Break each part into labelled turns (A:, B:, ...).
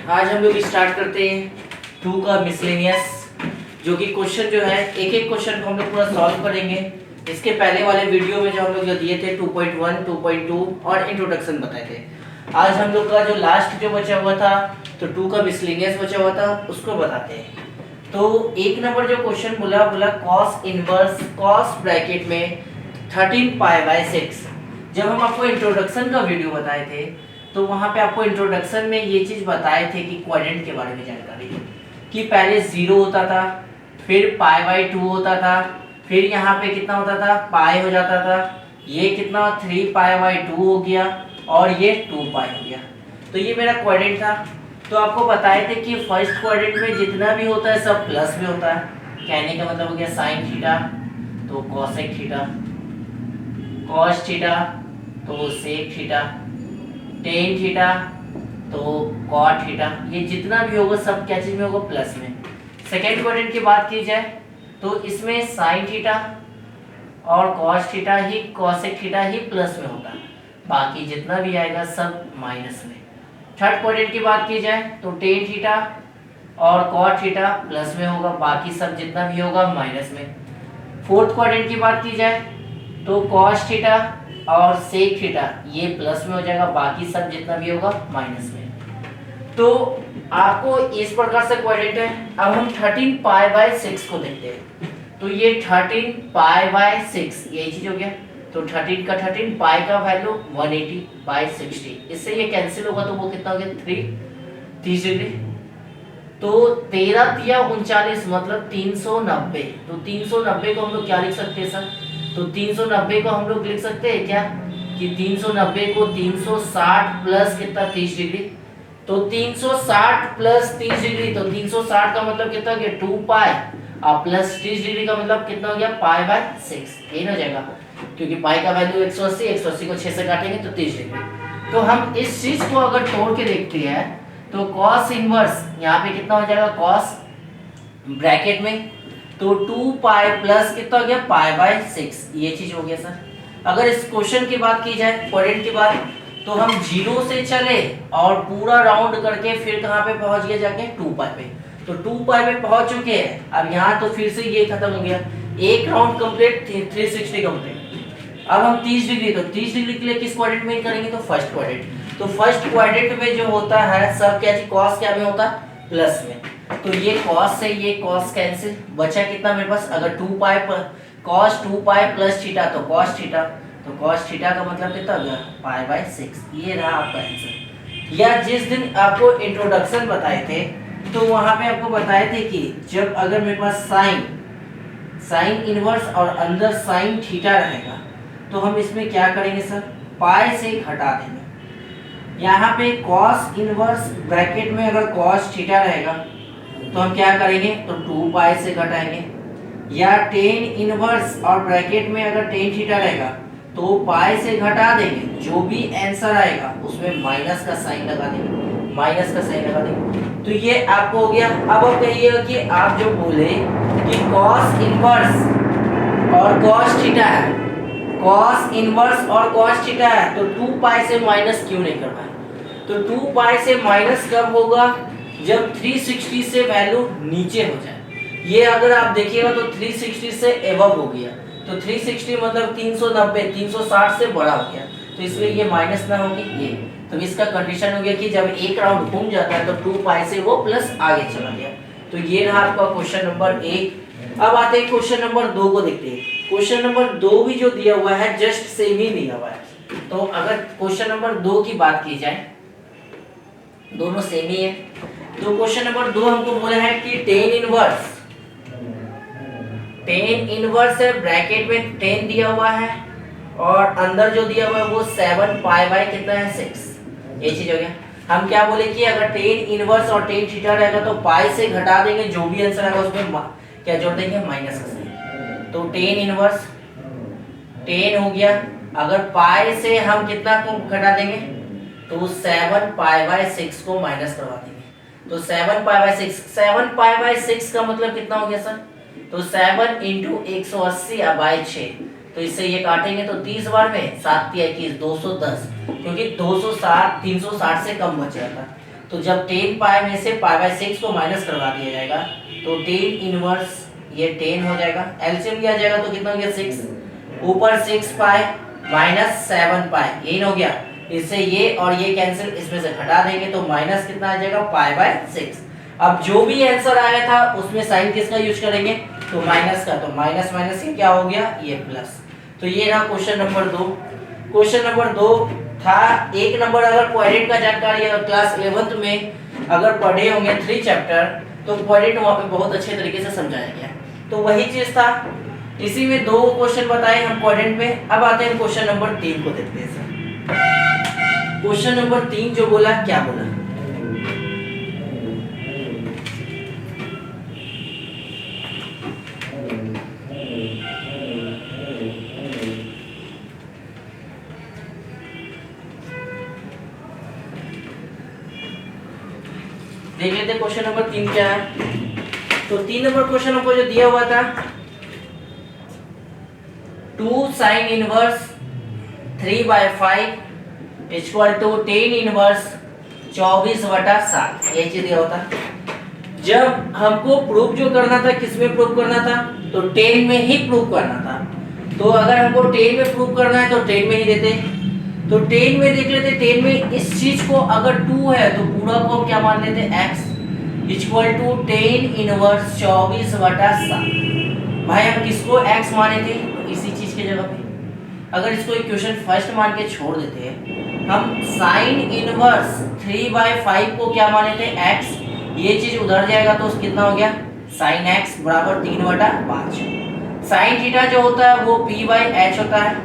A: आज हम लोग स्टार्ट करते हैं 2 का मिसलेनियस, जो कि क्वेश्चन जो है एक एक क्वेश्चन को हम लोग पूरा सॉल्व करेंगे। इसके पहले वाले वीडियो में जो हम लोग जो दिए थे 2.1, 2.2 और इंट्रोडक्शन बताए थे। आज हम लोग का जो लास्ट जो बचा हुआ था तो 2 का मिसलेनियस बचा हुआ था, उसको बताते हैं। तो एक नंबर जो क्वेश्चन बोला कॉस इनवर्स कॉस ब्रैकेट में 13π/6। जब हम आपको इंट्रोडक्शन का वीडियो बताए थे तो वहाँ पे आपको इंट्रोडक्शन में ये चीज़ बताए थे कि क्वाड्रेंट के बारे में जानकारी कि पहले 0 होता था, फिर π/2 होता था, फिर यहाँ पे कितना होता था पाई हो जाता था, ये कितना 3π/2 हो गया और ये 2π हो गया। तो ये मेरा क्वाड्रेंट था। तो आपको बताए थे कि फर्स्ट क्वाड्रेंट में जितना भी होता है सब प्लस में होता है। कहने का मतलब हो गया साइन थीटा तो कॉसेक थीटा, कॉस थीटा तो सेक थीटा, टेन थीटा तो कॉट थीटा, ये जितना भी होगा सब क्या चीज में होगा प्लस में। सेकेंड क्वाड्रेंट की बात की जाए तो इसमें साइन थीटा और कॉस थीटा ही कॉसेक थीटा ही प्लस में होता है, बाकी जितना भी आएगा सब माइनस में। थर्ड क्वाड्रेंट की बात की जाए तो टेन थीटा और कॉट थीटा प्लस में होगा, बाकी सब जितना भी होगा माइनस में। फोर्थ क्वाड्रेंट की बात की जाए तो कॉस थीटा और सेक थीटा ये प्लस में हो जाएगा, बाकी सब जितना भी होगा माइनस में। तो आपको इस प्रकार से क्वाड्रेंट है। अब हम 13π/6 को देखते हैं। तो ये 13π/6 यही चीज हो गया। तो 13 का 13 पाई का वैल्यू 180/60, इससे ये कैंसिल होगा तो वो कितना हो गया 30 डिग्री। तो 13 तिया 39 मतलब 390। तो 390 को हम लोग क्या लिख सकते हैं सर? तो 390 को हम लोग लिख सकते हैं क्या कि 390 को 360 प्लस कितना 30 डिग्री। तो 360 प्लस 30 डिग्री, तो 360 का मतलब कितना हो गया 2π और प्लस 30 डिग्री का मतलब कितना हो गया π/6। यही हो जाएगा क्योंकि पाई का वैल्यू 180, 180 को 6 से काटेंगे तो 30 डिग्री। तो हम इस चीज को अगर तोड़ के देखते हैं तो कॉस इनवर्स यहाँ पे कितना हो जाएगा कॉस ब्रैकेट में तो 2π प्लस कितना हो गया π/6, ये चीज हो गया सर। अगर इस क्वेश्चन की बात की जाए क्वाड्रेंट की बात तो हम 0 से चले और पूरा राउंड करके फिर कहाँ पे पहुंच गया जाके 2π पे। तो 2π पे पहुंच चुके हैं। अब यहाँ तो फिर से ये खत्म हो गया, एक राउंड कंप्लीट 360 कंप्लीट। अब हम 30 डिग्री, तो 30 डिग्री के लिए किस क्वाड्रेंट में करेंगे तो फर्स्ट क्वाड्रेंट। तो फर्स्ट क्वाड्रेंट में जो होता है सब क्या चीज कॉस क्या में होता है प्लस में। तो ये कॉस से ये कॉस कैंसिल, बचा कितना मेरे पास अगर 2π कॉस 2π प्लस थीटा तो कॉस थीटा, तो कॉस थीटा का मतलब कितना हो गया π/6। ये रहा आपका आंसर। या जिस दिन आपको इंट्रोडक्शन बताए थे तो वहां पे आपको बताए थे कि जब अगर मेरे पास साइन इनवर्स और अंदर साइन थीटा रहेगा तो हम इसमें क्या करेंगे सर पाई से घटा देंगे। यहाँ पे कॉस इनवर्स ब्रैकेट में अगर कॉस थीटा रहेगा तो हम क्या करेंगे तो 2π से घटाएंगे, या टेन इनवर्स और ब्रैकेट में अगर टेन थीटा रहेगा तो पाई से घटा देंगे, जो भी आंसर आएगा उसमें माइनस का साइन लगा देंगे, माइनस का साइन लगा देंगे। तो ये आपको हो गया। अब आप कहिएगा कि आप जो बोले कि कॉस इनवर्स और कॉस थीटा है, कॉस इनवर्स और कॉस थीटा है तो 2π से माइनस क्यों नहीं कर पाए? तो 2π से माइनस कब होगा जब 360 से वैल्यू नीचे हो जाए। ये अगर आप देखिएगा तो 360 से एबव हो गया, तो 360 मतलब 390 360 से बड़ा हो गया, तो इसलिए ये माइनस ना होगी ये। तो इसका कंडीशन हो गया कि जब एक राउंड घूम जाता है तो 2π से वो प्लस आगे चला गया। तो ये रहा आपका क्वेश्चन नंबर 1। अब आते हैं क्वेश्चन नंबर 2 को देखते हैं। क्वेश्चन नंबर 2 भी जो दिया हुआ है जस्ट सेम ही दिया हुआ है। तो अगर क्वेश्चन नंबर 2 की बात की जाए दोनों सेम ही है। तो क्वेश्चन नंबर 2 हमको बोला है कि टेन इनवर्स है, ब्रैकेट में 10 दिया हुआ है और अंदर जो दिया हुआ है वो 7π कितना है 6, ये चीज हो गया। हम क्या बोले कि अगर टेन इनवर्स और टेन थीटा रहेगा तो पाई से घटा देंगे, जो भी आंसर आएगा उसमें क्या जोड़ देंगे माइनस का साइन। तो टेन इनवर्स 10 हो गया, अगर पाई से हम कितना को घटा देंगे तो 7π/6 को माइनस करवा देंगे। तो 7π/6 का मतलब कितना हो गया सर? तो 7 × 180/6, तो इससे ये काटेंगे तो 30 बार में 7 × 21 210, क्योंकि 260 360 से कम बच जाता। तो जब टेन पाई में से पाई बाय 6 को माइनस करवा दिया जाएगा तो टेन इनवर्स ये 10 हो जाएगा, एलसीएम लिया जाएगा तो कितना हो गया 6, ऊपर 6 पाई माइनस 7 पाई, यही हो गया। इससे ये और ये कैंसिल, इसमें से घटा देंगे तो माइनस कितना आ जाएगा पाई बाय 6। अब जो भी आंसर आया था उसमें साइन किसका यूज करेंगे, तो माइनस का, तो माइनस माइनस ये क्या हो गया ये प्लस। तो ये रहा क्वेश्चन नंबर 2। क्वेश्चन नंबर 2 था 1 नंबर अगर क्वाड्रेंट का जानकारी अगर क्लास 11th में अगर पढ़े होंगे 3 चैप्टर तो क्वाड्रेंट वहाँ पे बहुत अच्छे तरीके से समझाया गया, तो वही चीज था। इसी में 2 क्वेश्चन बताए हम क्वाड्रेंट में। अब आते हैं क्वेश्चन नंबर 3 को देखते हैं सर। क्वेश्चन नंबर 3 जो बोला क्या बोला, देख लेते क्वेश्चन नंबर 3 क्या है। तो 3 नंबर क्वेश्चन हमको जो दिया हुआ था 2 sine inverse 3/5 equal to 10 inverse 24/7, ये चीज दिया होता। जब हमको प्रूफ जो करना था किसमें प्रूफ करना था, तो 10 में ही प्रूफ करना था। तो अगर हमको 10 में प्रूफ करना है तो 10 में ही देते, तो 10 में देख लेते। 10 में इस चीज को अगर 2 है तो पूरा को हम क्या मान लेते x इक्वल टू 10 इनवर्स 24/7। भाई हम किसको x माने थे, तो इसी चीज के जगह पे अगर इसको इक्वेशन फर्स्ट मान के छोड़ देते हैं, हम साइन इनवर्स 3/5 को क्या माने थे x, ये चीज उधर जाएगा तो कितना हो गया साइन x बराबर 3/5। साइन थीटा जो होता है वो p/h होता है।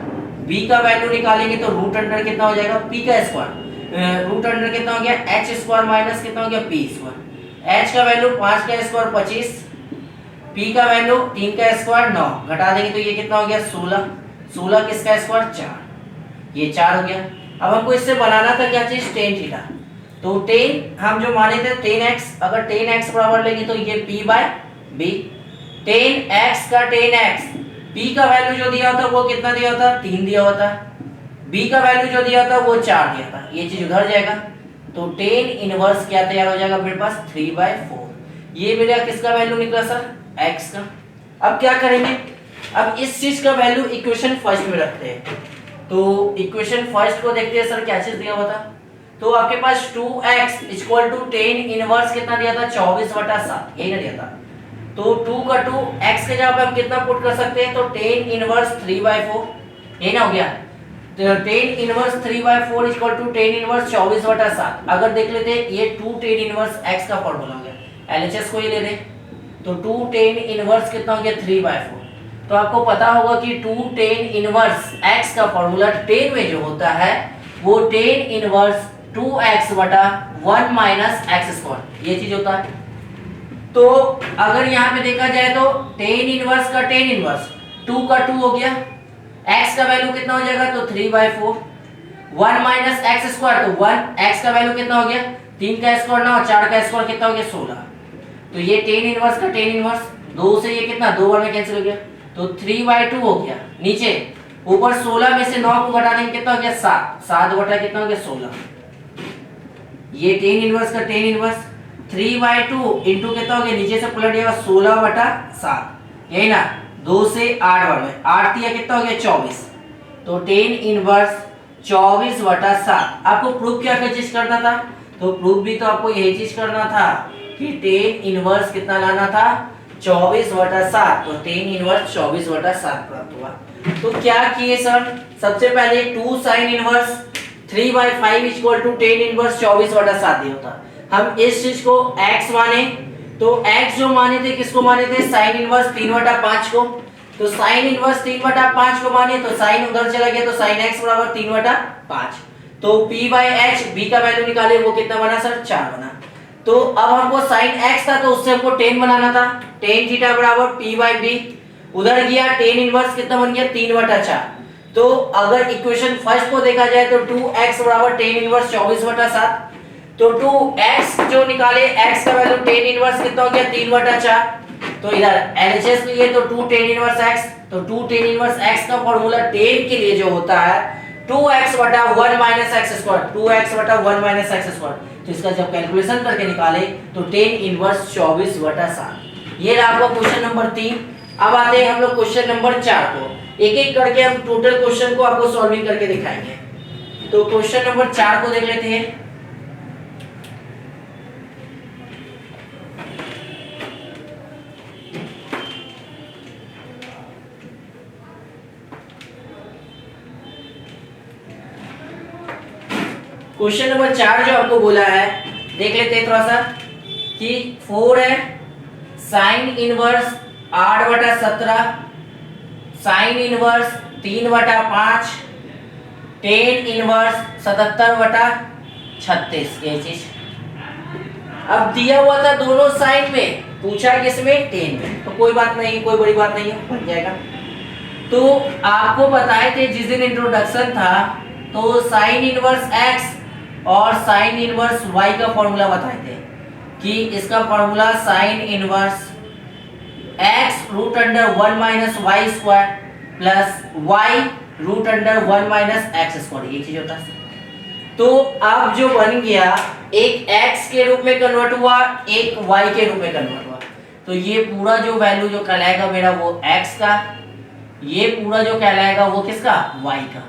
A: b का वैल्यू निकालेंगे तो रूट अंडर कितना हो जाएगा p का स्क्वायर, रूट अंडर कितना हो गया h स्क्वायर माइनस कितना हो गया p स्क्वायर। h का वैल्यू 5 का स्क्वायर 25, p का वैल्यू 3 का स्क्वायर 9, घटा देंगे तो ये कितना हो गया 16, 16 किसका स्क्वायर 4, ये 4 हो गया। अब हमको इससे बनाना था क्या चीज tan थीटा, तो tan हम जो माने थे tan x, अगर tan x बराबर लेंगे तो ये p/b, tan x का tan x, p का वैल्यू जो दिया होता वो कितना दिया होता 3 दिया होता, b का वैल्यू जो दिया होता वो 4 दिया था, ये चीज उधर जाएगा तो tan इनवर्स क्या तैयार हो जाएगा मेरे पास 3/4। ये मेरा किसका वैल्यू निकला सर x का। अब क्या करेंगे, अब इस चीज का वैल्यू इक्वेशन फर्स्ट में रखते हैं। तो इक्वेशन फर्स्ट को देखते हैं सर क्या चीज दिया हुआ था। तो आपके पास 2x equal to tan inverse कितना दिया था 24/7, यही ना दिया था। तो 2 का 2 x के जगह पे हम कितना पुट कर सकते हैं, तो tan इनवर्स 3/4, यही ना हो गया। तो tan inverse 3/4 equal to tan inverse 24/7। अगर देख लेते हैं ये 2 tan इनवर्स x का फॉर्मूला हो गया, LHS को ये ले लें तो 2 tan इनवर्स कितना हो गया 3/4। तो आपको पता होगा कि 2 tan इनवर्स x का फॉर्मूला tan में जो होता है वो tan inverse 2x/1 minus x square, ये चीज होता है। तो अगर यहाँ पे देखा जाए तो tan इनवर्स का tan इनवर्स 2 का 2 हो गया, x का वैल्यू कितना हो जाएगा तो 3/4, 1 माइनस x स्क्वायर तो 1, x का वैल्यू कितना हो गया 3 का स्क्वायर 9, 4 का स्क्वायर कितना हो गया 16। तो ये tan इनवर्स का tan इनवर्स 2 से ये कितना 2 बार में कैंसिल हो गया तो 3/2 हो गया। नीचे ऊपर 16 में से 9 को घटा देंगे कितना हो गया 7, 7 बटा कितना हो गया 16। ये tan इनवर्स का tan इनवर्स 3/2 इंटू कितना हो गया नीचे से पलट जाएगा 16/7, यही ना 2 से 8 बार में 8 दिया कितना हो गया 24। तो tan इनवर्स 24/7। आपको प्रूफ क्या क्या चीज करना था, तो प्रूफ भी तो आपको यही चीज करना था कि tan इनवर्स कितना लाना था 24/7। तो tan इनवर्स 24/7 प्राप्त हुआ। तो क्या किए सर, सबसे पहले 2 sine inverse 3/5 equal to tan inverse 24/7 दिया होता। हम इस चीज को x माने, तो x जो माने थे किसको माने थे साइन इनवर्स 3/5 को। तो साइन इनवर्स 3/5 को माने तो साइन उधर चला गया तो साइन x बराबर 3/5। तो p/h b का वैल्यू निकाले वो कितना बना सर 4 बना। तो अब हमको साइन x था तो उससे हमको tan बनाना था, tan थीटा बराबर p/b, उधर गया tan इनवर्स कितना बन गया 3/4। तो अगर इक्वेशन फर्स्ट को देखा जाए तो 2x बराबर tan इनवर्स 24/7। तो 2x जो निकाले x का वैल्यू tan इनवर्स कितना हो गया 3/4। तो इधर LHS लिए तो 2 tan इनवर्स x, तो 2 tan इनवर्स x का फॉर्मूला tan के लिए जो होता है 2x बटा 1 माइनस एक्स स्क्वायर, 2x बटा 1 माइनस एक्स स्क्वायर। तो इसका जब कैलकुलेशन करके निकाले तो tan इनवर्स 24 बटा 7। ये रहा आपका क्वेश्चन नंबर 3। अब आते हैं हम लोग क्वेश्चन नंबर 4 को। एक एक करके हम टोटल क्वेश्चन को आपको सॉल्विंग करके दिखाएंगे। तो क्वेश्चन नंबर 4 को देख लेते हैं। क्वेश्चन नंबर 4 जो आपको बोला है, देख लेते हैं थोड़ा सा कि 4 है साइन इनवर्स 8 बटा 17, साइन इनवर्स 3 बटा 5, टेन इनवर्स 77 बटा 36। ये चीज अब दिया हुआ था दोनों साइन में, पूछा किसमें, टेन में। तो कोई बात नहीं, कोई बड़ी बात नहीं है, बन जाएगा। तो आपको बताए थे जिस दिन इंट्रोडक्शन था, तो साइन इनवर्स x और साइन इनवर्स y का फॉर्मूला बताए थे कि इसका formula sine inverse x root under 1 minus y square plus y root under 1 minus x square, ये चीज होता है। तो अब जो बन गया, एक x के रूप में कन्वर्ट हुआ, एक y के रूप में कन्वर्ट हुआ। तो ये पूरा जो वैल्यू जो कहलाएगा मेरा वो x का, ये पूरा जो कहलाएगा वो किसका, y का।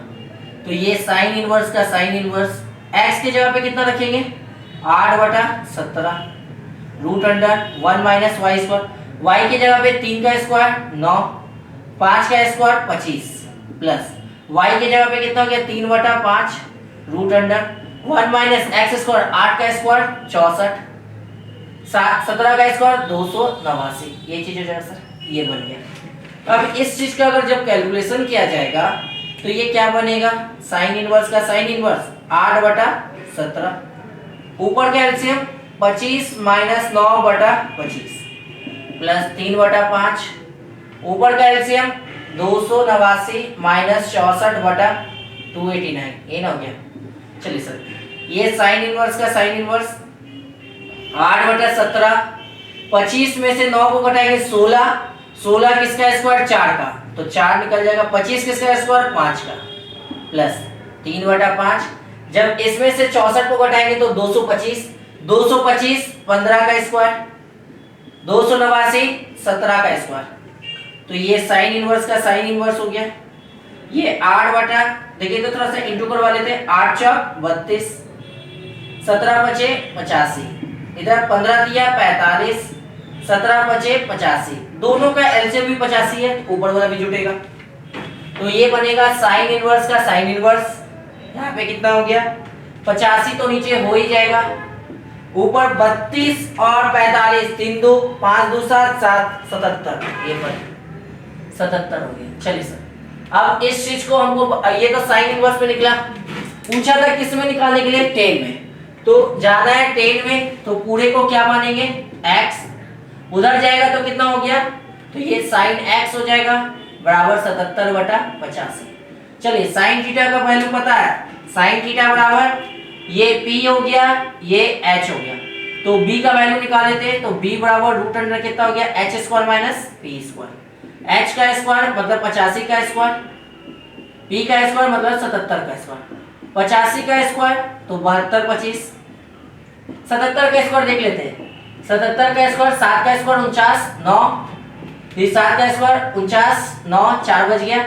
A: तो ये साइन इनवर्स का साइन इनवर्स x की जगह पे कितना रखेंगे, 8 बटा 17 root under 1 minus y square, y की जगह पे 3 का स्क्वायर 9, 5 का स्क्वायर 25 प्लस y की जगह पे कितना हो गया, 3 बटा 5 root under 1 minus x square, 8 का स्क्वायर 64, 17 का स्क्वायर 289। ये चीज हो जाएगा सर, ये बन गया। अब इस चीज का अगर जब कैलकुलेशन किया जाएगा तो ये क्या बनेगा, साइन इनवर्स का साइन इनवर्स 8 बटा 17, ऊपर का एलसीएम 25 माइनस 9 बटा 25 प्लस 3 बटा 5, ऊपर का एलसीएम 289 माइनस 64 बटा 289। ये ना हो गया। चलिए सर, ये साइन इनवर्स का साइन इनवर्स 8 बटा 17, 25 में से 9 को घटाएंगे 16, 16 किसका स्क्वायर, 4 का, तो 4 निकल जाएगा। 25 किसका स्क्वायर, 5 का, प्लस 3 बटा 5। जब इसमें से 64 को घटाएंगे तो 225, 225 15 का स्क्वायर, 289 17 का स्क्वायर। तो ये साइन इनवर्स का साइन इनवर्स हो गया। ये 8 बटा, देखिए तो थोड़ा सा इंटू करवा लेते हैं, 8 चौक 32, 17 बचे 85, इधर 15 दिया 45, 17 बचे 85, दोनों का एलसीएम भी 85 है, ऊपर वाला भी जुटेगा। तो ये बनेगा साइन इनवर्स का साइन इनवर्स, यहाँ पे कितना हो गया, 85 तो नीचे हो ही जाएगा, ऊपर 32 और 45, 3 2 5 2 7 7 77, ये पर 77 हो गया। चलिए सर, अब इस चीज को हमको, ये तो साइन इनवर्स में निकला, पूछा था किस में निकालने के लिए, टेन में। तो जाना है टेन में, तो पूरे को क्या मानेंगे, x, उधर जाएगा तो कितना हो गया, तो ये साइन x हो जाएगा बराबर 77 बटा 85। चलिए साइन थीटा का वैल्यू पता है, साइन थीटा बराबर ये p हो गया, ये h हो गया। तो b का वैल्यू निकाल लेते हैं, तो b बराबर रूट अंडर कितना हो गया, h square minus p square, h का स्क्वायर मतलब 85 का स्क्वायर, p का स्क्वायर मतलब 77 का स्क्वायर, 85 का स्क्वायर तो 72 25, 77 का स्क्वायर देख लेते हैं, 77 का स्क्वायर 7 का स्क्वायर 49 9, फिर 7 का स्क्वायर 49 9 4 बच गया,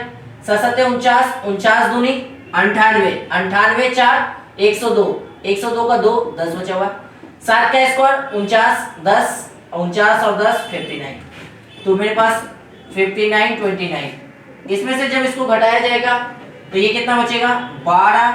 A: 7 49 49 दूनी 98, 98 4 102, 102 का 2 10 बचा हुआ, 7 का स्क्वायर 49 10, 49 और 10 59। तो मेरे पास 59 29, इसमें से जब इसको घटाया जाएगा तो ये कितना बचेगा, 12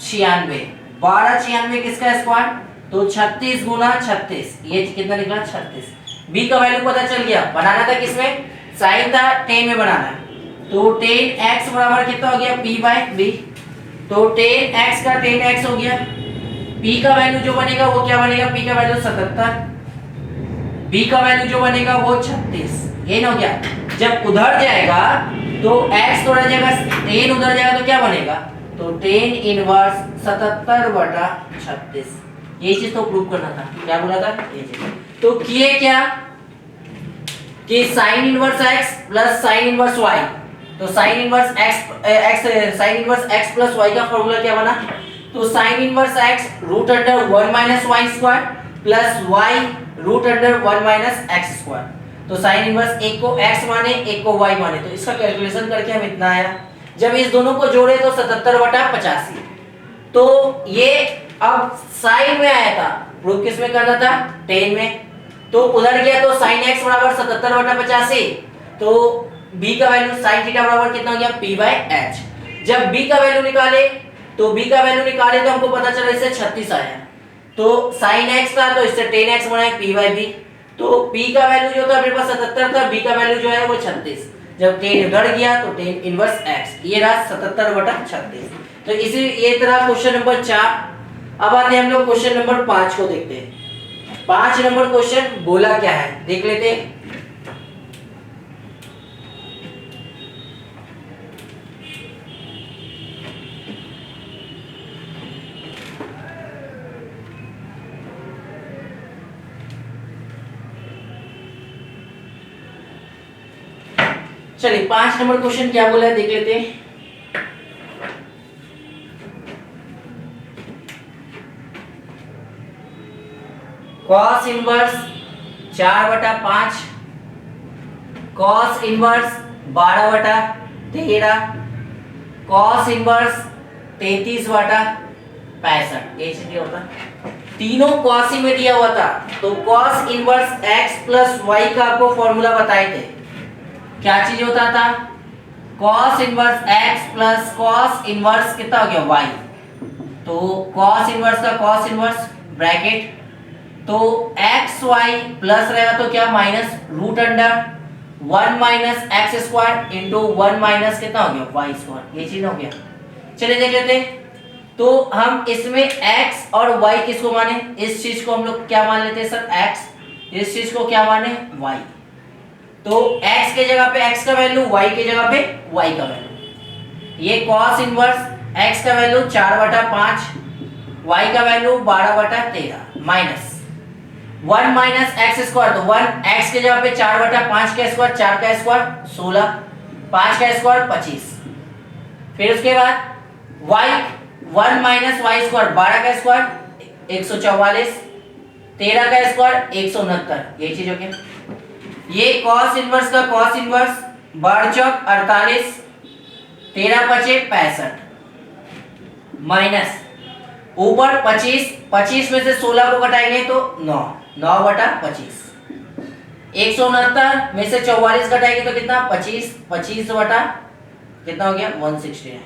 A: 96, 12 96 किसका स्क्वायर, तो 36 गुना 36, ये कितना निकला 36। b का वैल्यू पता चल गया, बनाना था किसमें, साइन था, टेन में बनाना है। तो 10x बराबर कितना हो गया, p बाय b, तो 10x का 10x हो गया, p का वैल्यू जो बनेगा वो क्या बनेगा, p का वैल्यू 77, b का वैल्यू जो बनेगा वो 36। ये ना हो गया, जब उधर जाएगा तो x उधर जाएगा, 10 उधर जाएगा तो क्या बनेगा, तो 10 इनवर्स 77 बटा 36। ये चीज तो प्रूव करना था, क्या बोला था, ये चीज तो किए क्या कि sine inverse x plus sine inverse y, तो sine inverse sine inverse x plus y का फॉर्मूला क्या बना? तो sine inverse x root under 1 minus y square plus y root under 1 minus x square. तो साइन इनवर्स एक को x माने एक को y माने, तो इसका कैलकुलेशन करके हम इतना आया। जब इस दोनों को जोड़े तो 77/85। तो ये अब साइन में आया था, प्रूफ किस में करना था? टेन में। तो उधर गया तो sin x बराबर 77/85। तो b का वैल्यू sin थीटा बराबर कितना हो गया? p/h। जब b का वैल्यू निकाले तो हमको पता चला इससे 36 आया। तो sin x था तो इससे 10x बनाए p/b। तो p का वैल्यू जो था मेरे पास 77 था, b का वैल्यू जो है वो 36। जब 10 उधर गया तो 10 इनवर्स x, ये रहा 77/36। तो इसी ये तरह क्वेश्चन नंबर 4। अब आते हैं हम लोग क्वेश्चन नंबर 5 को देखते हैं। 5 नंबर क्वेश्चन बोला क्या है देख लेते हैं। चलिए 5 नंबर क्वेश्चन क्या बोला है देख लेते हैं। Cos inverse 4/5, cos inverse 12/13, cos inverse 33/65। ये चीज होता तीनों कॉस ही में दिया हुआ था। तो cos inverse x plus y का आपको फॉर्मूला बताए थे। क्या चीज होता था? Cos inverse x plus cos inverse कितना हो गया? y। तो कॉस इनवर्स का कॉस इनवर्स ब्रैकेट, तो एक्स वाई प्लस रहेगा तो क्या minus root under 1 minus x square into 1 minus कितना हो गया? Y square. ये चीज हो गया। चलिए देख लेते हैं। तो हम इसमें x और y किसको माने? इस चीज को हम लोग क्या मान लेते हैं सर? x। इस चीज को क्या माने? y। तो x के जगह पे x का वैल्यू, y के जगह पे y का वैल्यू। ये cos इनवर्स x का वैल्यू 4/5, y का value 12/13 minus 1 minus x square. तो 1 x के जगह पे 4/5 का स्क्वायर, 4 का स्क्वायर 16, 5 का स्क्वायर 25। फिर उसके बाद y 1 माइनस वाई स्क्वायर 12 का स्क्वायर 144, 13 का स्क्वायर 169। ये चीज हो गया। ये cos इनवर्स का cos इनवर्स बढ़ चौक 48, 13 पचे 65 माइनस ऊपर 25, 25 में से 16 को घटाएंगे तो 9, 9/25। 169 में से 44 घटाएंगे तो कितना? 25, 25 बटा कितना हो गया? 169।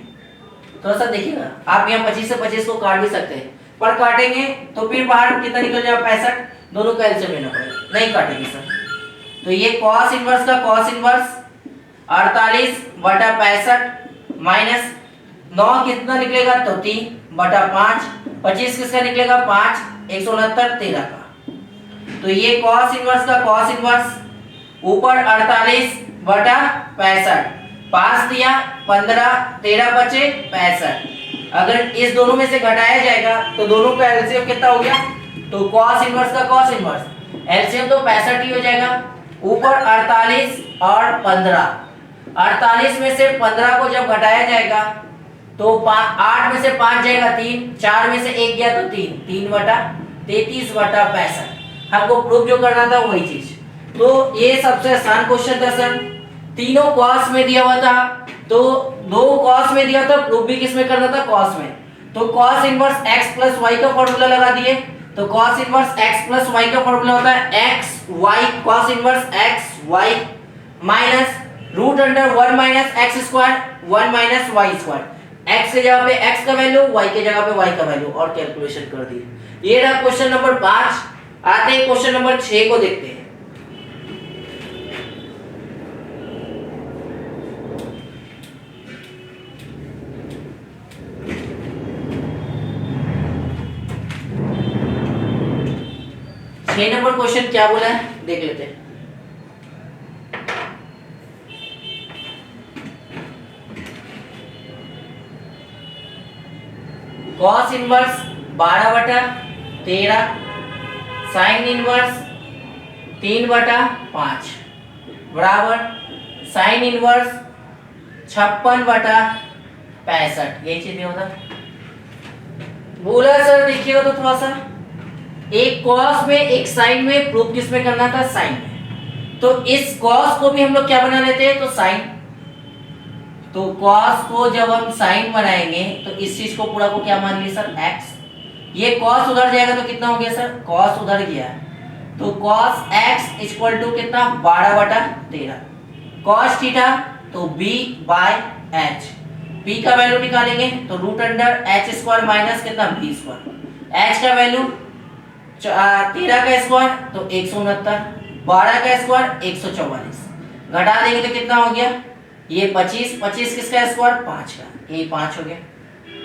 A: थोड़ा सा देखिएगा, आप यहाँ 25 से 25 को काट भी सकते हैं, पर काटेंगे तो फिर बाहर कितना निकल जाएगा? 65। दोनों का एलसीएम लेना पड़ेगा, नहीं काटेंगे सर। तो ये cos इनवर्स का cos इनवर्स 48/65 माइनस 9 कितना निकलेगा? तो 3/5, 25 किसका निकलेगा? 5, 169 13 का। तो ये cos इनवर्स का cos इनवर्स ऊपर 48/65, 5 दिया 15, 13 बचे 65। अगर इस दोनों में से घटाया जाएगा तो दोनों का एलसीएम कितना हो गया? तो cos इनवर्स का cos इनवर्स एलसीएम तो 65 ही हो जाएगा। ऊपर 48 और 15, 48 में से 15 को जब घटाया जाएगा तो 8 में से 5 जाएगा 3, 4 में से 1 गया तो 3, 3/33/65। हमको प्रूफ जो करना था वही चीज। तो ये सबसे आसान क्वेश्चन था सर। तीनों कॉस में दिया हुआ था, तो दो कॉस में दिया था, प्रूफ भी किस में करना था? कॉस में। तो cos inverse x plus y का फॉर्मूला लगा दिए। तो cos inverse x plus y का फॉर्मूला होता है x y cos inverse x y minus root under 1 minus x square 1 minus y square. x के जगह पे x का वैल्यू, y के जगह पे y का वैल्यू और कैलकुलेशन कर दिए। ये रहा क्वेश्चन नंबर 5। आते हैं क्वेश्चन नंबर 6 को देखते हैं। नंबर क्वेश्चन क्या बोला है देख लेते हैं। कॉस इनवर्स 12/13, साइन इनवर्स 3/5 बराबर साइन इनवर्स 56/65 ये चीज नहीं होता। बोला सर देखिएगा तो थोड़ा सा, एक कॉस में एक साइन में, प्रूफ किसमें करना था, साइन में। तो इस कॉस को भी हम लोग क्या बना लेते हैं, तो साइन। तो कॉस को जब हम साइन बनाएंगे तो इस चीज को पूरा को क्या मान लिए सर, एक्स। ये कॉस उधर जाएगा तो कितना हो गया सर, कॉस उधर गया, तो कॉस एक्स इक्वल टू कितना, 12/13। कॉस थीटा तो b बाय h, p का वैल्यू निकालेंगे तो √h² माइनस कितना, b²। h का वैल्यू 13 का स्क्वायर तो 169, 12 का स्क्वायर 144, घटा देंगे तो कितना हो गया, ये 25, 25 किसका स्क्वायर, 5 का, ये 5 हो गया।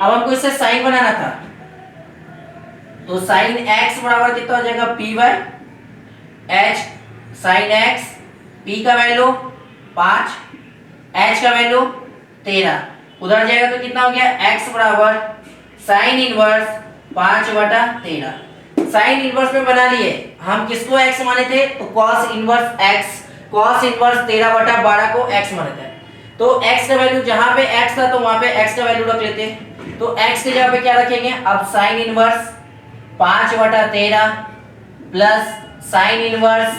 A: अब हमको इससे साइन बनाना था, तो साइन x बराबर कितना हो जाएगा, p by h sine x, p का वैल्यू 5, h का वैल्यू 13, उधर जाएगा तो कितना हो गया, x बराबर साइन इनवर्स 5/13। साइन इनवर्स में बना लिए हम, किसको x माने थे, तो cos inverse x, cos inverse 13/12 को x माने थे। तो x का वैल्यू जहां पे x था तो वहां पे x का वैल्यू रख लेते हैं। तो x की जगह पे क्या रखेंगे, अब sign inverse 5/13 plus sine inverse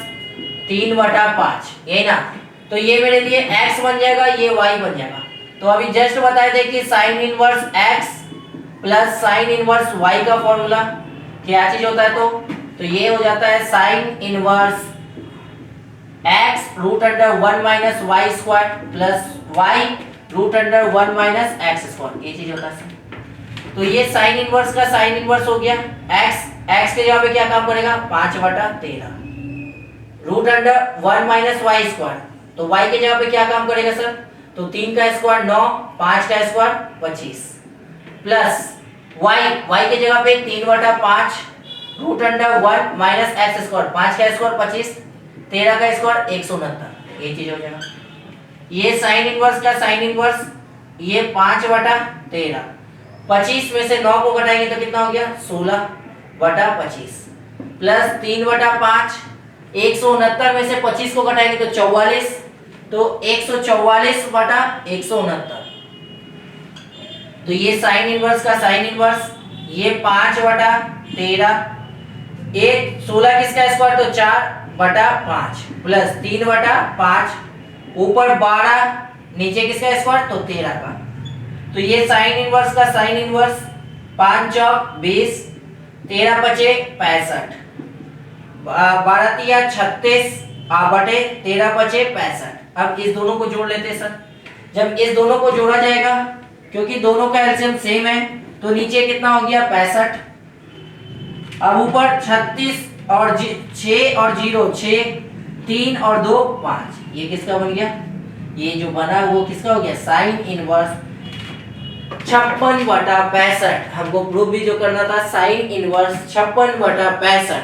A: 3/5, ये ना, तो ये मेरे लिए x बन जाएगा, ये y बन जाएगा। तो अभी जस्ट बताए थे कि sine inverse x plus sine inverse y का फॉर्मूला क्या चीज होता है, तो ये हो जाता है sine inverse x √1 minus y square plus y √1 minus x square, ये चीज होता है। तो ये साइन इनवर्स का साइन इनवर्स हो गया, x के जगह पे क्या काम करेगा, 5/13 √1 माइनस वाई स्क्वायर, तो y के जगह पे क्या काम करेगा सर, तो 3 का स्क्वायर 9, 5 का स्क्वायर 25 प्लस y के जगह पे 3/5 √1 माइनस एक्स स्क्वायर, 5 का स्क्वायर 25, 13 का स्क्वायर 169, ये चीज हो जाएगा। ये साइन इनवर्स का साइन इनवर्स, ये 5/13, 25 में से 9 को घटाएंगे तो कितना हो गया, 16/25 प्लस 3/5, 169 में से 25 को घटाएंगे तो 44, तो 144/169। तो ये साइन इनवर्स का साइन इनवर्स, ये 5/13, ये 16 किसका स्क्वायर तो 4/5 प्लस 3/5, ऊपर 12, नीचे किसका स्क्वायर तो 13 का। तो ये साइन इनवर्स का साइन इनवर्स, 5 चौक 20, 13 बचे 65, 12 तिया 36 बटे 13 बचे 65। अब इस दोनों को जोड़ लेते हैं सर। जब इस दोनों को जोड़ा जाएगा, क्योंकि दोनों का एलसीएम सेम है, तो नीचे कितना हो गया 65, अब ऊपर 36 और 6 और 0 6, 3 और 2 5, ये किसका बन गया, ये जो बना वो किसका हो गया, साइन इनवर्स 56/65। हमको प्रूफ भी जो करना था, साइन इनवर्स 56/65।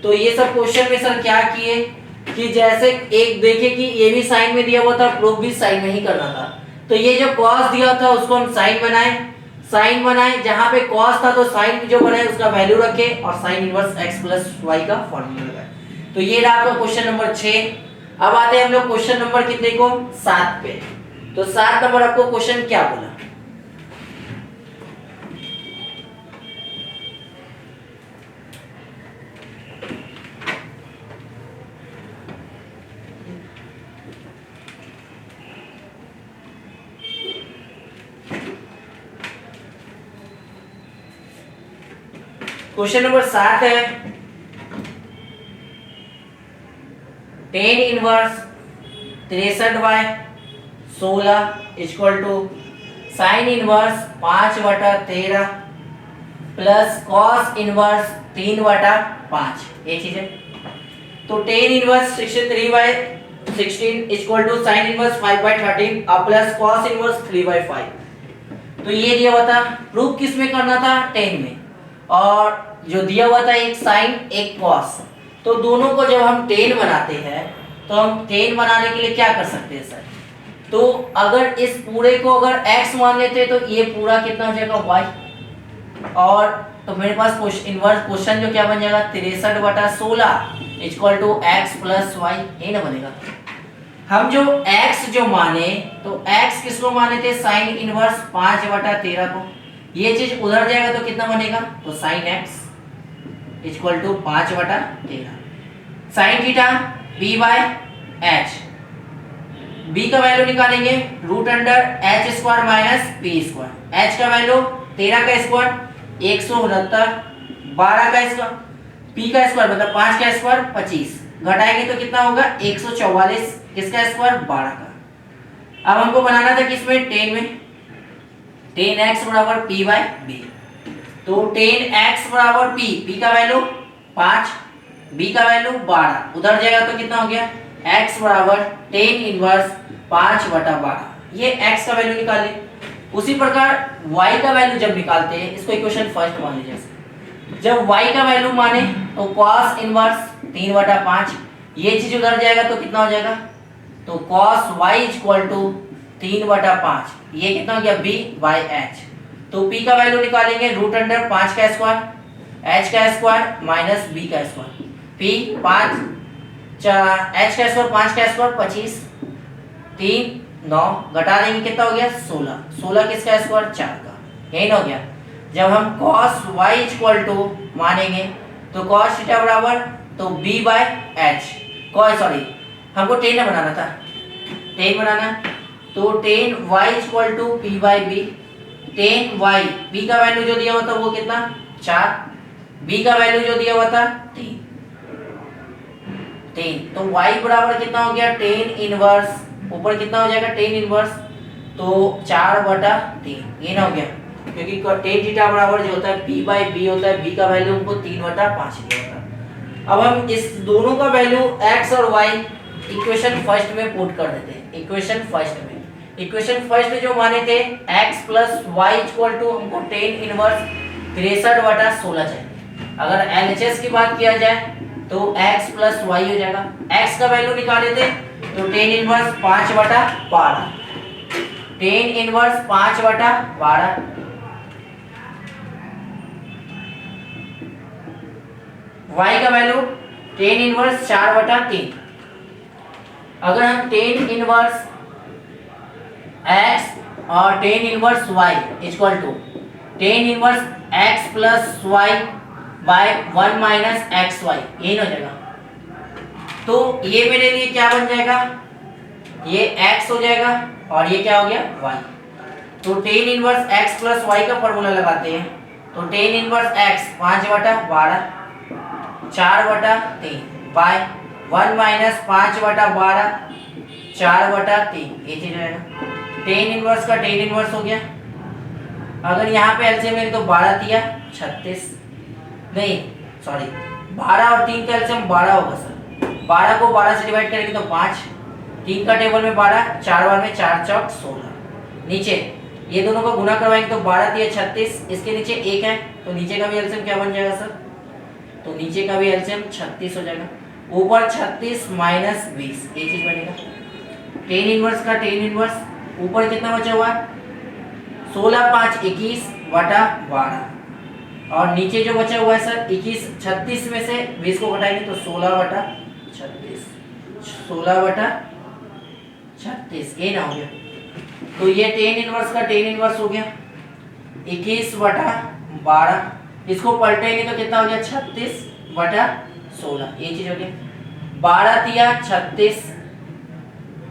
A: तो ये सब क्वेश्चन में सर क्या किए कि जैसे एक देखे कि ये भी साइन में दिया हुआ था, प्रूफ भी साइन में ही करना था। तो ये जो कॉस दिया था उसको हम साइन बनाए, जहां पे कॉस था तो साइन जो बनाए उसका वैल्यू रखे और sine inverse x plus y का फॉर्मूला लगाए। तो ये रहा आपका क्वेश्चन नंबर 6। अब आते हैं हम लोग क्वेश्चन नंबर कितने को, 7 पे। तो 7 नंबर आपको क्वेश्चन क्या बोला, क्वेश्चन नंबर 7 है, tan inverse 63/16 equal to sine inverse 5/13 plus cos inverse 3/5, ये चीज है। तो tan inverse 63/16 equal to sine inverse 5/13 plus cos inverse 3/5। तो ये दिया हुआ था, प्रूफ किस में करना था, tan में, और जो दिया हुआ था एक साइन एक कॉस। तो दोनों को जब हम tan बनाते हैं तो हम tan बनाने के लिए क्या कर सकते हैं सर, तो अगर इस पूरे को अगर x मान लेते तो ये पूरा कितना हो जाएगा y, और तो मेरे पास इनवर्स क्वेश्चन जो क्या बन जाएगा 63/16 equal to x plus y, ये ना बनेगा। हम जो x जो माने तो x किसको माने थे, साइन इनवर्स 5/13 को। ये चीज उधर जाएगा तो कितना बनेगा, तो sine x equal to 5/13 sine theta b by h। b का वैल्यू निकालेंगे root under h square minus p square. h का वैल्यू 13 का स्क्वायर 169, 12 का स्क्वायर p का स्क्वायर मतलब 5 का स्क्वायर 25, घटाएंगे तो कितना होगा 144, किसका स्क्वायर 12 का। अब हमको बनाना था किसमें, 10 में, 10x बराबर p बाय b। तो 10x बराबर p का वैल्यू 5, b का वैल्यू 12, उधर जाएगा तो कितना हो गया x बराबर 10 इनवर्स 5/12। ये x का वैल्यू निकाले। उसी प्रकार y का वैल्यू जब निकालते हैं, इसको इक्वेशन फर्स्ट मान लीजिए। जब y का वैल्यू माने तो cos इनवर्स 3/5, ये चीज उधर जाएगा तो कितना हो जाएगा, तो cos y इक्वल टू 3/5, ये कितना हो गया b बाय h। तो p का वैल्यू निकालेंगे रूट अंडर 5 का स्क्वायर h का स्क्वायर माइनस b का स्क्वायर। p 5 h का स्क्वायर 5 का स्क्वायर 25, 3 9, घटा देंगे कितना हो गया 16, 16 किसका स्क्वायर 4 का, यही ना हो गया। जब हम cos y इक्वल टू मानेंगे तो cos थीटा बराबर तो b बाय h, सॉरी हमको 10 बनाना था, 10 बनाना, तो 10y equal to p by b। 10y b का वैल्यू जो दिया हुआ था वो कितना 4, b का वैल्यू जो दिया हुआ था 3, तो y बराबर कितना हो गया 10 इनवर्स, ऊपर कितना हो जाएगा 10 इनवर्स, तो 4/3, ये ना हो गया, क्योंकि tan थीटा बराबर जो होता है p बाय b होता है, b का वैल्यू हमको 3/5 दिया होता है। अब हम इस दोनों का वैल्यू x और y इक्वेशन फर्स्ट में पुट कर देते हैं। इक्वेशन फर्स्ट जो माने थे x plus y equal to हमको 10 इनवर्स 63/16 चाहिए। अगर LHS की बात किया जाए तो x प्लस y हो जाएगा। x का वैल्यू निकाले थे तो 10 इनवर्स 5/12, 10 इनवर्स 5/12, y का वैल्यू 10 इनवर्स 4/3। अगर हम 10 इनवर्स x और 10 inverse y equal to 10 inverse x plus y by 1 minus x y, यही हो जाएगा। तो ये मेरे लिए क्या बन जाएगा, ये x हो जाएगा और ये क्या हो गया y। तो 10 इनवर्स x प्लस y का फॉर्मूला लगाते हैं, तो 10 इनवर्स x 5/12 4/3 बाय 1 माइनस 5/12 4/3, ये चीज रहेगा। 10 इनवर्स का 10 इनवर्स हो गया। अगर यहाँ पे एलसीएम मेरे तो 12 दिया 36, नहीं सॉरी 12 और 3 का एलसीएम 12 होगा सर। 12 को 12 से डिवाइड करेंगे तो 5, 3 का टेबल में 12, 4 बार में 4 चौक 16। नीचे ये दोनों को गुना करवाएंगे तो 12 दिया 36, इसके नीचे 1 है तो नीचे का भी एलसीएम क्या बन जाएगा सर, तो नीचे का भी एलसीएम 36 हो जाएगा। ऊपर 36 माइनस 20, ये चीज बनेगा। 10 इनवर्स का 10 इनवर्स, ऊपर कितना बचा हुआ 16 5 21/12 और नीचे जो बचा हुआ है सर 21, 36 में से 20 को घटाएंगे तो 16/36, 16/36, ये ना हो गया। तो ये 10 इनवर्स का 10 इनवर्स हो गया 21/12, इसको पलटेंगे तो कितना हो गया 36/16, ये चीज हो गया। 12 तिया 36,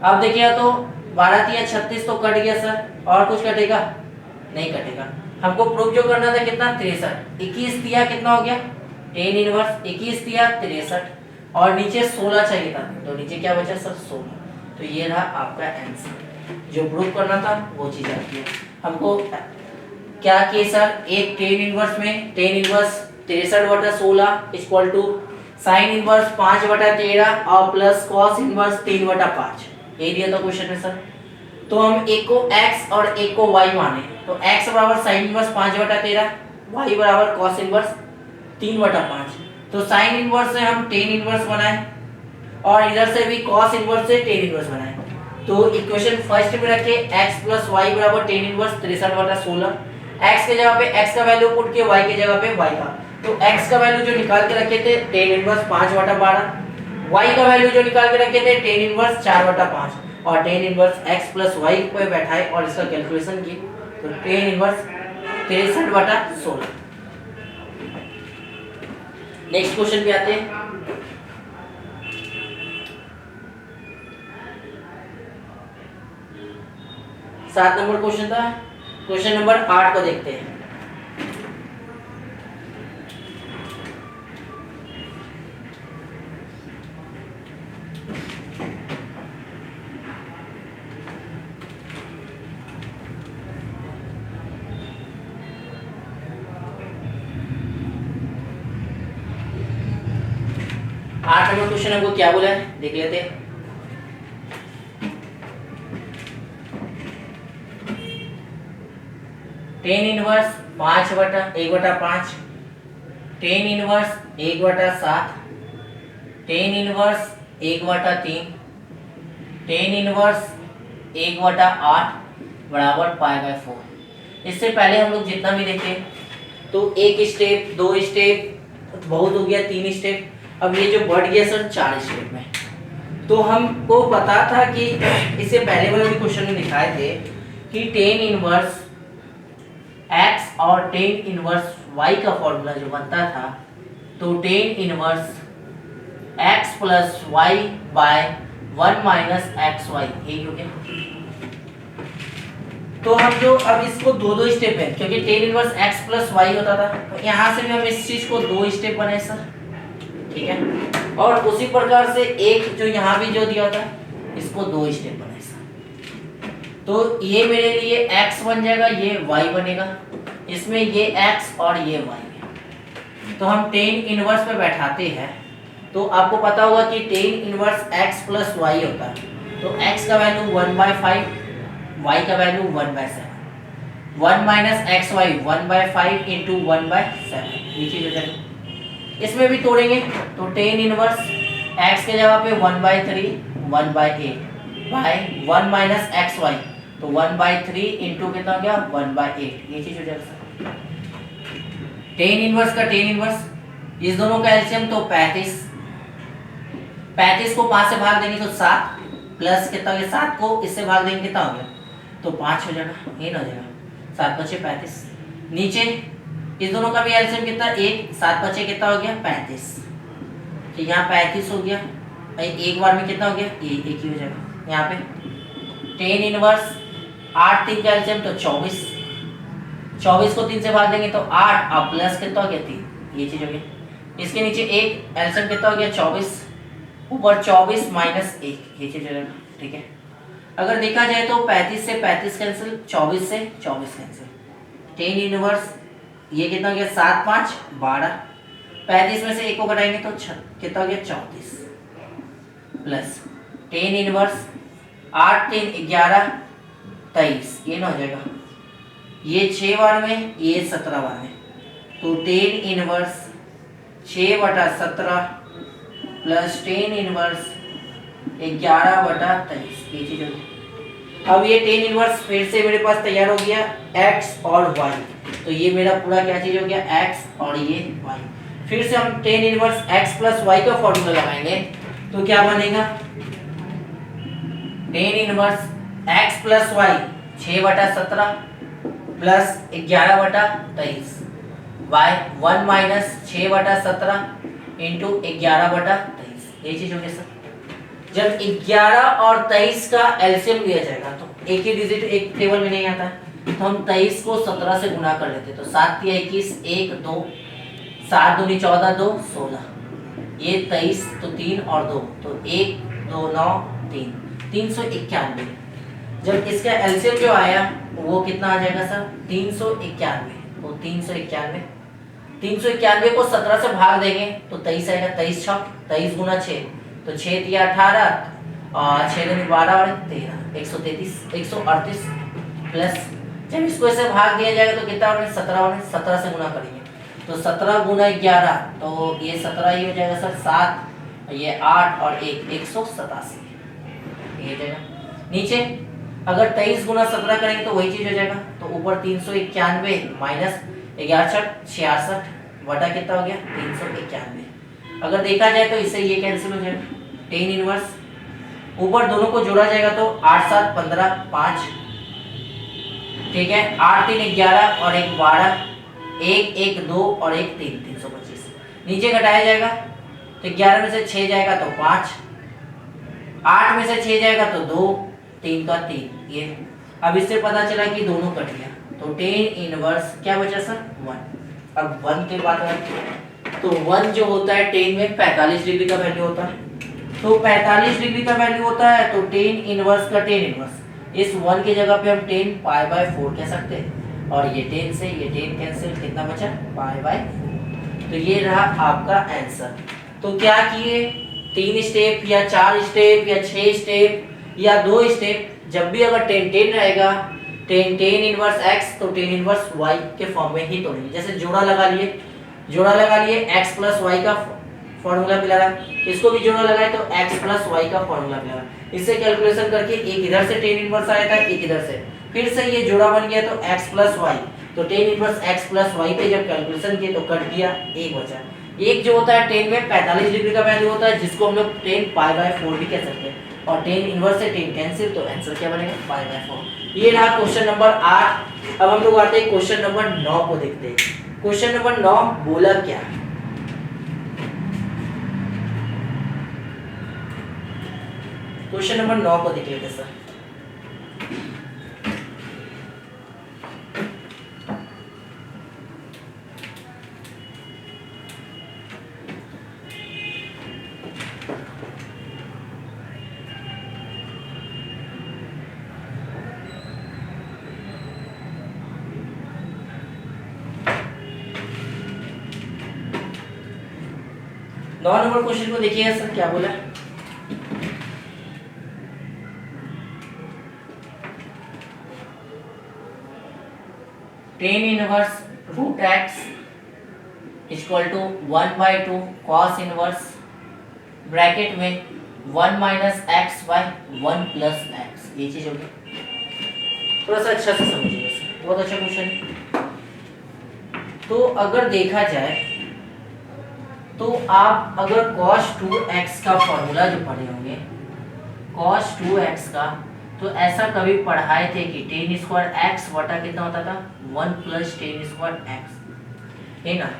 A: अब देखिए तो 12 तिया 36 तो कट गया सर, और कुछ कटेगा नहीं कटेगा। हमको प्रूफ जो करना था कितना 63, 21 दिया कितना हो गया 10 इनवर्स 21 दिया 63 और नीचे 16 चाहिए था, तो नीचे क्या बचा सर 16। तो ये रहा आपका आंसर, जो प्रूफ करना था वो चीज आती है। हमको क्या किए सर, एक 10 इनवर्स में 10 inverse 63/16 equal to sine inverse 5/13 और प्लस कॉस इनवर्स 3/5, ये दिया था क्वेश्चन में सर। तो हम एक को x और एक को y माने, तो x बराबर साइन इनवर्स 5/13, y बराबर कॉस इनवर्स 3/5। तो साइन इनवर्स से हम 10 इनवर्स बनाए और इधर से भी कॉस इनवर्स से 10 इनवर्स बनाए। तो इक्वेशन फर्स्ट में रखे x प्लस y बराबर 10 इनवर्स 63/16, x के जगह पे x का वैल्यू पुट किया, y के जगह पे y का। तो x का वैल्यू जो निकाल के रखे थे 10 इनवर्स 5/12, y का वैल्यू जो निकाल के रखे थे tan इनवर्स 4/5 और tan inverse x plus y पे बैठाए और इसका कैलकुलेशन की तो tan इनवर्स 63/16। नेक्स्ट क्वेश्चन पे आते हैं। 7 नंबर क्वेश्चन था। क्वेश्चन नंबर 8 को देखते हैं। आठ नंबर क्वेश्चन हमको क्या बोला है देख लेते हैं। Tan inverse 5/1/5, tan inverse 1/7, tan inverse 1/3, tan inverse 1/8 बराबर π/4। इससे पहले हम लोग जितना भी देखे तो एक स्टेप, दो स्टेप, बहुत हो गया 3 स्टेप, अब ये जो बढ़ गया सर 4 स्टेप में। तो हमको पता था कि इससे पहले वाले भी क्वेश्चन में दिखाए थे कि टेन इनवर्स x और टेन इनवर्स y का फॉर्मूला जो बनता था तो tan inverse x plus y by 1 minus x y, यही हो गया। तो हम जो अब इसको दो स्टेप है क्योंकि ten inverse x plus y होता था तो यहाँ से भी हम इस चीज को 2 स्टेप बनाए सर, ठीक है। और उसी प्रकार से एक जो यहाँ भी जो दिया था इसको 2 स्टेप बनाए सर। तो ये मेरे लिए x बन जाएगा, ये y बनेगा, इसमें ये x और ये y है। तो हम टेन इनवर्स पे बैठाते हैं तो आपको पता होगा कि tan inverse x plus y होता है। तो x का वैल्यू 1/5, y का value 1/7, 1 minus x y 1/5 into 1/7, ये चीज हो जाएगी। इसमें भी तोड़ेंगे तो टेन इनवर्स x के जगह पे 1/3 1/8 बाय 1 माइनस एक्स वाई तो 1/3 इंटू कितना हो गया 1/8, ये चीज हो जाएगा। टेन इनवर्स का टेन इनवर्स, इस दोनों का एलसीएम तो 35, 35 को 5 से भाग देंगे तो 7 प्लस कितना हो गया 7 को इससे भाग देंगे कितना हो गया तो 5 हो जाएगा, ये ना हो जाएगा 7 × 5 = 35। नीचे इस दोनों का भी एलसीएम कितना 1, 7 × 5 कितना हो गया 35, तो यहाँ 35 हो गया, एक बार में कितना हो गया ये एक ही हो जाएगा। यहाँ पे टेन इनवर्स 8 3 का एलसीएम तो 24, 24 को 3 से भाग देंगे तो 8 और प्लस कितना हो गया 3, ये चीज हो गया। इसके नीचे एक एलसीएम कितना हो गया 24, ऊपर 24 माइनस 1, ये चीज हो जाएगा, ठीक है। अगर देखा जाए तो 35 से 35 कैंसिल, 24 से 24 कैंसिल, टेन इनवर्स ये कितना हो गया 7 5 12, 35 में से 1 को घटाएंगे तो कितना हो गया 34 प्लस टेन इनवर्स 8 3 11 23, ये ना हो जाएगा, ये 6 बार में ये 17 बार में, तो tan inverse 6/17 plus tan inverse 11/23, ये चीज होगी। अब ये टेन इनवर्स फिर से मेरे पास तैयार हो गया x और y, तो ये मेरा पूरा क्या चीज हो गया x और ये y। फिर से हम tan inverse x plus y का फॉर्मूला लगाएंगे तो क्या बनेगा tan inverse x plus y 6/17 plus 11/23 by 1 minus 6/17 into 11/23, ये चीज हो गया सर। जब 11 और 23 का एलसीएम लिया जाएगा तो एक ही डिजिट एक टेबल में नहीं आता है, तो हम 23 को 17 से गुना कर लेते, तो 7 × 21 1 2, 7 दूनी 14 2 16, ये 23 तो 3 और 2 तो 1 2 9 3, 391। जब इसका एलसीएम जो आया वो कितना आ जाएगा सर 391, तो 391 को 17 से भाग देंगे तो 23 आएगा, 23 छक 23 गुना 6 तो 6 × 18 और 6 दूनी 12 और 13 138 प्लस जब इसको ऐसे भाग दिया जाएगा तो कितना होगा 17 से गुना करेंगे तो 17 गुना 11 तो ये 17 ही हो जाएगा सर, 7 ये 8 और 1 187, ये हो जाएगा। नीचे अगर 23 गुना 17 करेंगे तो वही चीज हो जाएगा, तो ऊपर 391 माइनस 11 66 बटा कितना हो गया 391। अगर देखा जाए तो इससे ये कैंसिल हो जाएगा, टेन इनवर्स, ऊपर दोनों को जोड़ा जाएगा तो 8 7 15 5, ठीक है, 8 3 11 और 1 12, 1 1 2 और 1 3 325। नीचे घटाया जाएगा तो 11 में से 6 जाएगा तो 5, 8 में से 6 जाएगा तो 2, 3 का 3। ये अब इससे पता चला कि दोनों कट गया, तो टेन इनवर्स क्या बचा सर 1। अब 1 के बाद तो 1 जो होता है टेन में 45 डिग्री का वैल्यू होता है, तो 45 डिग्री का वैल्यू होता है तो टेन इनवर्स का टेन इनवर्स, इस 1 की जगह पे हम 10 पाई बाय 4 कह सकते हैं, और ये 10 से ये 10 कैंसिल, कितना बचा पाई बाय 4। तो ये रहा आपका आंसर। तो क्या किए, 3 स्टेप या 4 स्टेप या 6 स्टेप या 2 स्टेप, जब भी अगर 10 10 रहेगा, 10 10 इनवर्स x तो 10 इनवर्स y के फॉर्म में ही तोड़ेंगे। जैसे जोड़ा लगा लिए x प्लस वाई का फॉर्मूला भी लगा, इसको भी जोड़ा लगाए तो x प्लस वाई का फॉर्मूला भी लगा, इससे कैलकुलेशन करके एक इधर से 10 इनवर्स आया था, एक इधर से, फिर से ये जोड़ा बन गया तो x प्लस वाई, तो 10 इनवर्स x प्लस वाई पे जब कैलकुलेशन किए तो कट गया, एक बचा। एक जो होता है 10 में 45 डिग्री का वैल्यू होता है, जिसको हम लोग 10 पाई बाय 4 भी कह सकते हैं, और 10 इनवर्स से 10 कैंसिल, तो आंसर क्या बनेगा पाई बाय 4। ये रहा क्वेश्चन नंबर 8। अब हम लोग आते हैं क्वेश्चन नंबर 9 को देखते हैं। क्वेश्चन नंबर 9 बोला क्या, क्वेश्चन नंबर 9 को देख लेते सर। नौ नंबर क्वेश्चन को देखिएगा सर, क्या बोला, tan inverse root x equal to 1/2 cos inverse bracket में 1 minus x by 1 plus x, ये चीज होगी। थोड़ा सा अच्छा से समझिएगा सर, बहुत अच्छा क्वेश्चन है। तो अगर देखा जाए तो आप अगर cos 2x का फॉर्मूला जो पढ़े होंगे, cos 2x का, तो ऐसा कभी पढ़ाए थे कि टेन स्क्वायर एक्स बटा कितना होता था 1 प्लस टेन स्क्वायर एक्स, है ना,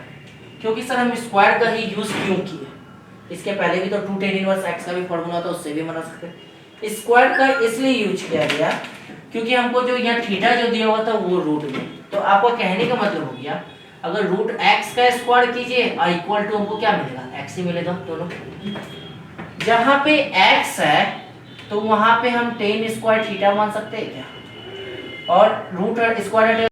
A: क्योंकि सर हम स्क्वायर का ही यूज क्यों किए, इसके पहले भी तो 2 टेन इनवर्स एक्स का भी फॉर्मूला था, उससे भी बना सकते हैं। स्क्वायर का इसलिए यूज किया गया क्योंकि हमको जो यहाँ थीटा जो दिया हुआ था वो रूट में, तो आपको कहने का मतलब हो गया अगर रूट एक्स का स्क्वायर कीजिए और इक्वल टू हमको क्या मिलेगा एक्स ही मिलेगा दोनों। जहां पे एक्स है तो वहां पे हम टेन स्क्वायर थीटा मान सकते हैं क्या, और रूट स्क्वायर